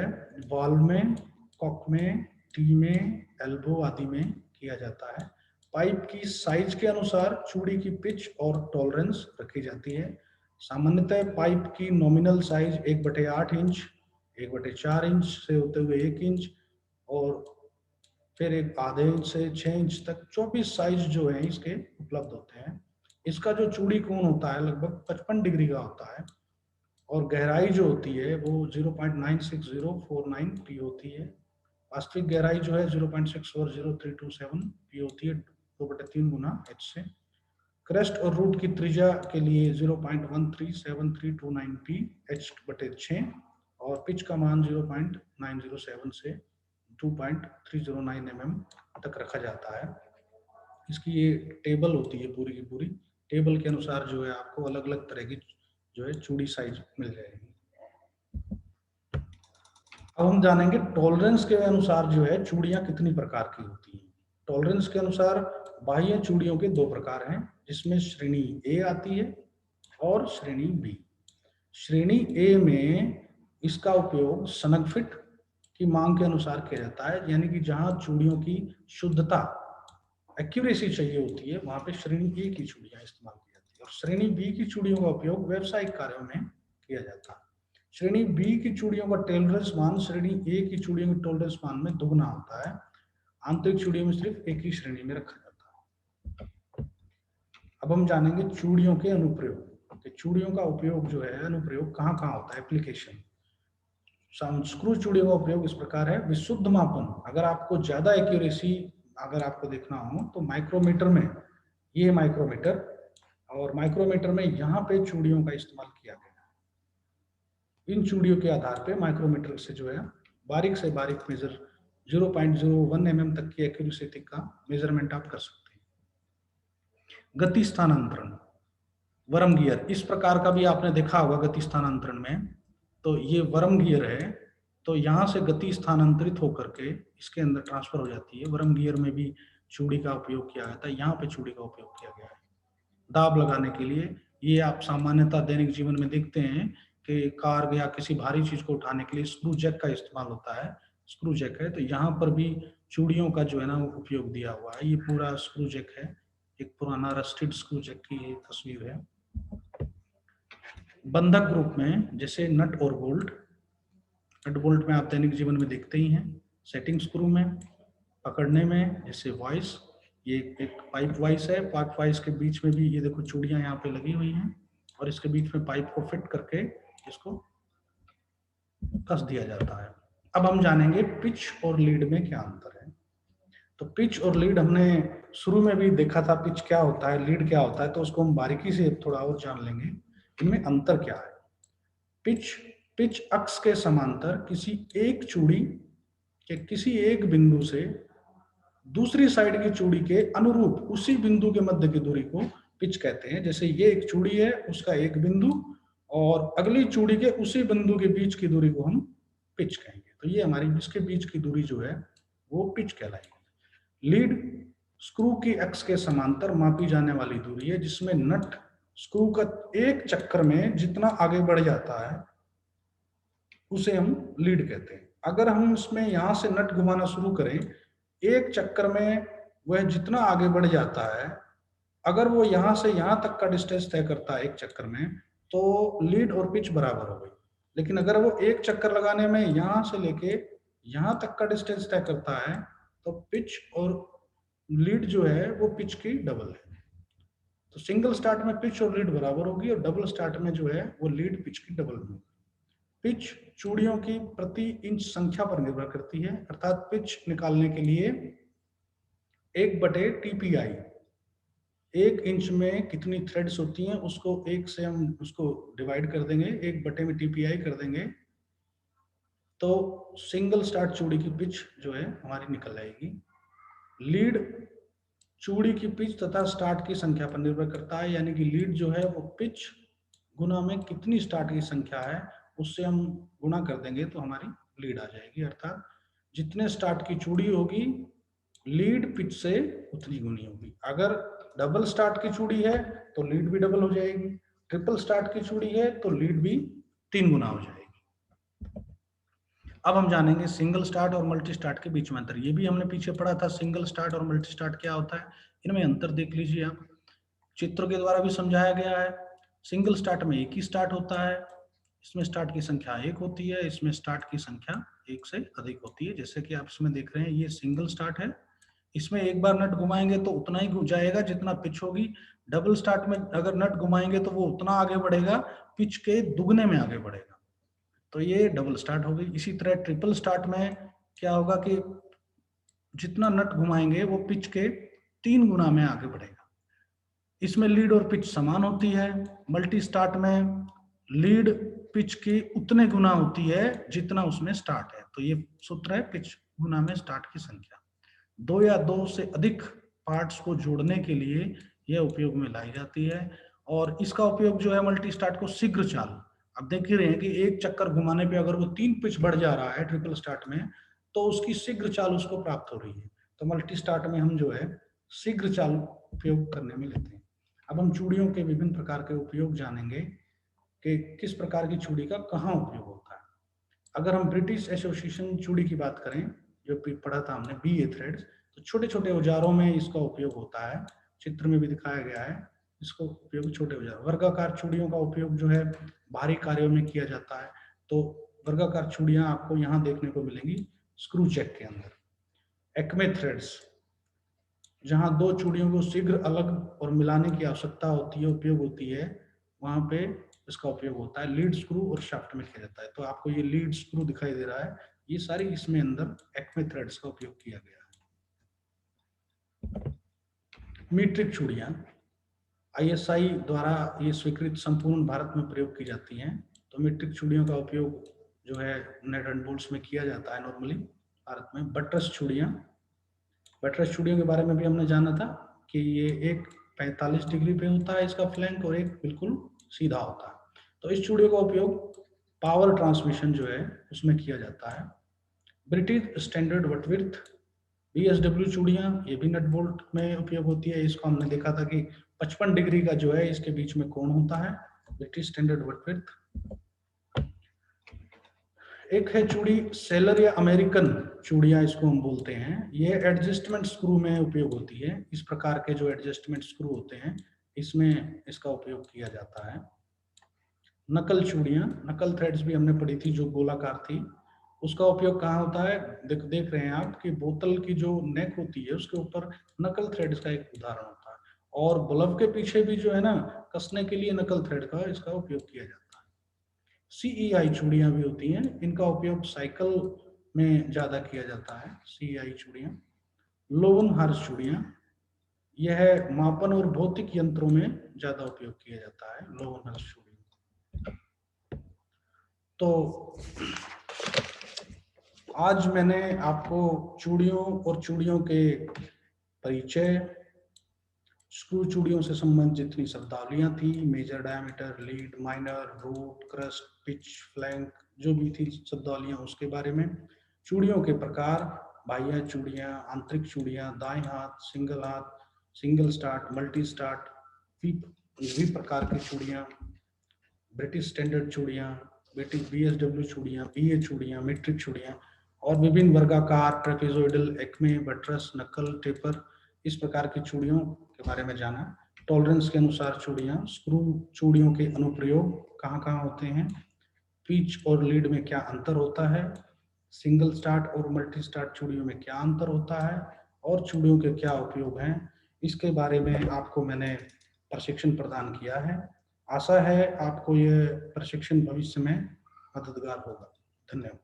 वॉल्व में, कॉक में, टी में, एल्बो आदि में किया जाता है। पाइप की साइज के अनुसार चूड़ी की पिच और टॉलरेंस रखी जाती है। सामान्यतः पाइप की नॉमिनल साइज 1/8 इंच, 1/4 इंच से होते हुए 1 इंच और फिर एक आधे इंच से 6 इंच तक 24 साइज जो है इसके उपलब्ध होते हैं। इसका जो चूड़ी कोण होता है लगभग 55 डिग्री का होता है और गहराई जो होती है वो 0.96049 पी होती है। वास्तविक गहराई जो है 0.640327 पी होती है, 2/3 गुना एच से। क्रेस्ट और रूट की त्रिज्या के लिए 0.137329 पी H/6 और पिच का मान 0.907 से 2.309 mm तक रखा जाता है। इसकी ये टेबल होती है पूरी की पूरी। टेबल के अनुसार जो है आपको अलग अलग तरह की जो है चूड़ी साइज मिल जाएगी। अब हम जानेंगे टॉलरेंस के अनुसार जो है चूड़ियां कितनी प्रकार की होती हैं। टॉलरेंस के अनुसार बाह्य चूड़ियों के दो प्रकार हैं, जिसमें श्रेणी ए आती है और श्रेणी बी। श्रेणी ए में इसका उपयोग सनक फिट की मांग के अनुसार किया जाता है, यानी कि जहां चूड़ियों की शुद्धता, एक्यूरेसी चाहिए होती है वहां पे श्रेणी ए की चूड़ियां इस्तेमाल की जाती है और श्रेणी बी की चूड़ियों का उपयोग व्यावसायिक कार्यों में किया जाता है। श्रेणी बी की चूड़ियों का टॉलरेंस मान श्रेणी ए की चूड़ियों के टॉलरेंस मान में दुगना होता है। आंतरिक चूड़ियों में सिर्फ एक ही श्रेणी में रखा जाता है। अब हम जानेंगे चूड़ियों के अनुप्रयोग। चूड़ियों का उपयोग जो है, अनुप्रयोग कहाँ कहाँ होता है, एप्लीकेशन। स्क्रू चूड़ियों का उपयोग इस प्रकार है। विशुद्ध मापन, अगर आपको ज्यादा एक्यूरेसी अगर आपको देखना हो तो माइक्रोमीटर में, ये माइक्रोमीटर और माइक्रोमीटर में यहाँ पे चूड़ियों का इस्तेमाल किया गया है। इन चूड़ियों के आधार पे माइक्रोमीटर से जो है बारीक से बारीक मेजर 0.01 mm तक की एक्यूरेसी तक का मेजरमेंट आप कर सकते हैं। गति स्थानांतरण, वर्म गियर, इस प्रकार का भी आपने देखा होगा गति स्थानांतरण में। तो ये वर्म गियर है, तो यहाँ से गति स्थानांतरित होकर के इसके अंदर ट्रांसफर हो जाती है। वर्म गियर में भी चूड़ी का उपयोग किया जाता है, यहाँ पे चूड़ी का उपयोग किया गया है दाब लगाने के लिए। ये आप सामान्यतः दैनिक जीवन में देखते हैं कि कार या किसी भारी चीज को उठाने के लिए स्क्रू जैक का इस्तेमाल होता है। स्क्रू जैक है, तो यहाँ पर भी चूड़ियों का जो है ना उपयोग दिया हुआ है। ये पूरा स्क्रू जैक है, एक पुराना रस्टेड स्क्रू जैक की ये तस्वीर है। बंधक ग्रुप में जैसे नट और बोल्ट। नट बोल्ट में आप दैनिक जीवन में देखते ही हैं। सेटिंग स्क्रू में, पकड़ने में जैसे वॉइस, ये एक पाइप वाइस है। पाइप वाइस के बीच में भी ये देखो चूड़ियां यहाँ पे लगी हुई हैं और इसके बीच में पाइप को फिट करके इसको कस दिया जाता है। अब हम जानेंगे पिच और लीड में क्या अंतर है। तो पिच और लीड हमने शुरू में भी देखा था, पिच क्या होता है, लीड क्या होता है, तो उसको हम बारीकी से थोड़ा और जान लेंगे, इनमें अंतर क्या है। पिच पिच अक्ष के समांतर किसी एक चूड़ी के किसी एक बिंदु से दूसरी साइड की चूड़ी के अनुरूप उसी बिंदु के मध्य की दूरी को पिच कहते हैं। जैसे ये एक चूड़ी है, उसका एक बिंदु और अगली चूड़ी के उसी बिंदु के बीच की दूरी को हम पिच कहेंगे। तो ये हमारी इसके बीच की दूरी जो है वो पिच कहलाएगी। लीड स्क्रू की अक्ष के समांतर मापी जाने वाली दूरी है, जिसमें नट स्क्रू का एक चक्कर में जितना आगे बढ़ जाता है उसे हम लीड कहते हैं। अगर हम इसमें यहां से नट घुमाना शुरू करें, एक चक्कर में वह जितना आगे बढ़ जाता है, अगर वो यहां से यहां तक का डिस्टेंस तय करता है एक चक्कर में, तो लीड और पिच बराबर हो गई। लेकिन अगर वो एक चक्कर लगाने में यहां से लेके यहां तक का डिस्टेंस तय करता है, तो पिच और लीड जो है वो पिच की डबल है। तो सिंगल स्टार्ट में पिच और लीड बराबर होगी और डबल स्टार्ट में जो है वो लीड पिच की डबल होगी। पिच चूड़ियों की प्रति इंच संख्या पर निर्भर करती है, अर्थात पिच निकालने के लिए 1/TPI, 1 इंच में कितनी थ्रेड्स होती हैं उसको 1 से हम उसको डिवाइड कर देंगे, 1/TPI कर देंगे, तो सिंगल स्टार्ट चूड़ी की पिच जो है हमारी निकल आएगी। लीड चूड़ी की पिच तथा स्टार्ट की संख्या पर निर्भर करता है, यानी कि लीड जो है वो पिच गुना में कितनी स्टार्ट की संख्या है उससे हम गुणा कर देंगे तो हमारी लीड आ जाएगी। अर्थात जितने स्टार्ट की चूड़ी होगी, लीड पिच से उतनी गुनी होगी। अगर डबल स्टार्ट की चूड़ी है तो लीड भी डबल हो जाएगी, ट्रिपल स्टार्ट की चूड़ी है तो लीड भी 3 गुना हो जाएगी। अब हम जानेंगे सिंगल स्टार्ट और मल्टी स्टार्ट के बीच में अंतर। ये भी हमने पीछे पढ़ा था, सिंगल स्टार्ट और मल्टी स्टार्ट क्या होता है, इनमें अंतर देख लीजिए आप, चित्र के द्वारा भी समझाया गया है। सिंगल स्टार्ट में एक ही स्टार्ट होता है, इसमें स्टार्ट की संख्या 1 होती है, इसमें स्टार्ट की संख्या 1 से अधिक होती है। जैसे कि आप इसमें देख रहे हैं ये सिंगल स्टार्ट है, इसमें एक बार नट घुमाएंगे तो उतना ही जाएगा जितना पिच होगी। डबल स्टार्ट में अगर नट घुमाएंगे तो वो उतना आगे बढ़ेगा, पिच के दुगने में आगे बढ़ेगा, तो ये डबल स्टार्ट हो गई। इसी तरह ट्रिपल स्टार्ट में क्या होगा कि जितना नट घुमाएंगे वो पिच के 3 गुना में आगे बढ़ेगा। इसमें लीड और पिच समान होती है। मल्टी स्टार्ट में लीड पिच की उतने गुना होती है जितना उसमें स्टार्ट है। तो ये सूत्र है पिच गुना में स्टार्ट की संख्या। 2 या 2 से अधिक पार्ट्स को जोड़ने के लिए यह उपयोग में लाई जाती है। और इसका उपयोग जो है मल्टी स्टार्ट को शीघ्र चाल, अब देख ही रहे हैं कि एक चक्कर घुमाने पे अगर वो 3 पिच बढ़ जा रहा है ट्रिपल स्टार्ट में, तो उसकी शीघ्र चाल उसको प्राप्त हो रही है। तो मल्टी स्टार्ट में हम जो है शीघ्र चाल उपयोग करने में लेते हैं। अब हम चूड़ियों के विभिन्न प्रकार के उपयोग जानेंगे कि किस प्रकार की चूड़ी का कहाँ उपयोग होता है। अगर हम ब्रिटिश एसोसिएशन चूड़ी की बात करें, जो पढ़ा था हमने BA थ्रेड्स, तो छोटे छोटे औजारों में इसका उपयोग होता है, चित्र में भी दिखाया गया है। इसको उपयोग छोटे औजार, वर्गाकार चूड़ियों का उपयोग जो है भारी कार्यों में किया जाता है। तो वर्गाकार चूड़ियां आपको यहाँ देखने को मिलेंगी स्क्रू चेक के अंदर। एक्मे थ्रेड्स, जहाँ 2 चूड़ियों को शीघ्र अलग और मिलाने की आवश्यकता होती है, उपयोग होती है, वहां पे इसका उपयोग होता है। लीड स्क्रू और शाफ्ट में किया जाता है। तो आपको ये लीड स्क्रू दिखाई दे रहा है, ये सारी इसमें अंदर एक्मे थ्रेड्स का उपयोग किया गया है। मीट्रिक चूड़ियां ISI द्वारा ये स्वीकृत संपूर्ण भारत में प्रयोग की जाती हैं। तो मीट्रिक चूड़ियों का उपयोग जो है नट एंड बोल्ट्स में किया जाता है नॉर्मली भारत में। बटरस चूड़ियां, बटरस चूड़ियों के बारे में भी हमने जाना था कि ये एक 45 डिग्री पे होता है इसका फ्लैंक और एक बिल्कुल सीधा होता है। तो इस चूड़ियों का उपयोग पावर ट्रांसमिशन जो है उसमें किया जाता है। ब्रिटिश स्टैंडर्ड वटविर्थ BSW चूड़ियां, ये भी नट बोल्ट में उपयोग होती है। इसको हमने देखा था कि 55 डिग्री का जो है इसके बीच में कोण होता है, ब्रिटिश स्टैंडर्ड वटविर्थ। एक है चूड़ी सेलर या अमेरिकन चूड़ियां, इसको हम बोलते हैं। ये एडजस्टमेंट स्क्रू में उपयोग होती है। इस प्रकार के जो एडजस्टमेंट स्क्रू होते हैं इसमें इसका उपयोग किया जाता है। नकल चूड़ियां, नकल थ्रेड्स भी हमने पढ़ी थी जो गोलाकार थी। उसका उपयोग कहाँ होता है, देख रहे हैं आप कि बोतल की जो नेक होती है उसके ऊपर नकल थ्रेड्स का एक उदाहरण होता है। और बल्ब के पीछे भी जो है ना कसने के लिए नकल थ्रेड का इसका उपयोग किया जाता है। CEI चूड़ियां भी होती हैं, इनका उपयोग साइकिल में ज्यादा किया जाता है। CEI चूड़ियां लोवन हर्ष चूड़ियां, यह मापन और भौतिक यंत्रों में ज्यादा उपयोग किया जाता है, लोवन हर्ष चूड़ियां। तो आज मैंने आपको चूड़ियों और चूड़ियों के परिचय, स्क्रू चूड़ियों से संबंधित जितनी शब्दावलियां थी, major, diameter, lead, minor, root, crest, pitch, flank, जो भी थी शब्दावलियां उसके बारे में, चूड़ियों के प्रकार, बाह्य चूड़ियां, आंतरिक चूड़ियां, दाएं हाथ, single start, multi start, V प्रकार की चूड़ियां, ब्रिटिश स्टैंडर्ड चूड़ियां, ब्रिटिश BSW चूड़ियां, BA चूड़ियां, मीट्रिक चूड़ियां और विभिन्न वर्गाकार, trapezoidal, acme, buttress, knuckle, taper, इस प्रकार की चूड़ियों के बारे में जाना। टॉलरेंस के अनुसार चूड़ियां, स्क्रू चूड़ियों के अनुप्रयोग कहाँ कहाँ होते हैं, पिच और लीड में क्या अंतर होता है, सिंगल स्टार्ट और मल्टी स्टार्ट चूड़ियों में क्या अंतर होता है और चूड़ियों के क्या उपयोग हैं, इसके बारे में आपको मैंने प्रशिक्षण प्रदान किया है। आशा है आपको यह प्रशिक्षण भविष्य में मददगार होगा। धन्यवाद।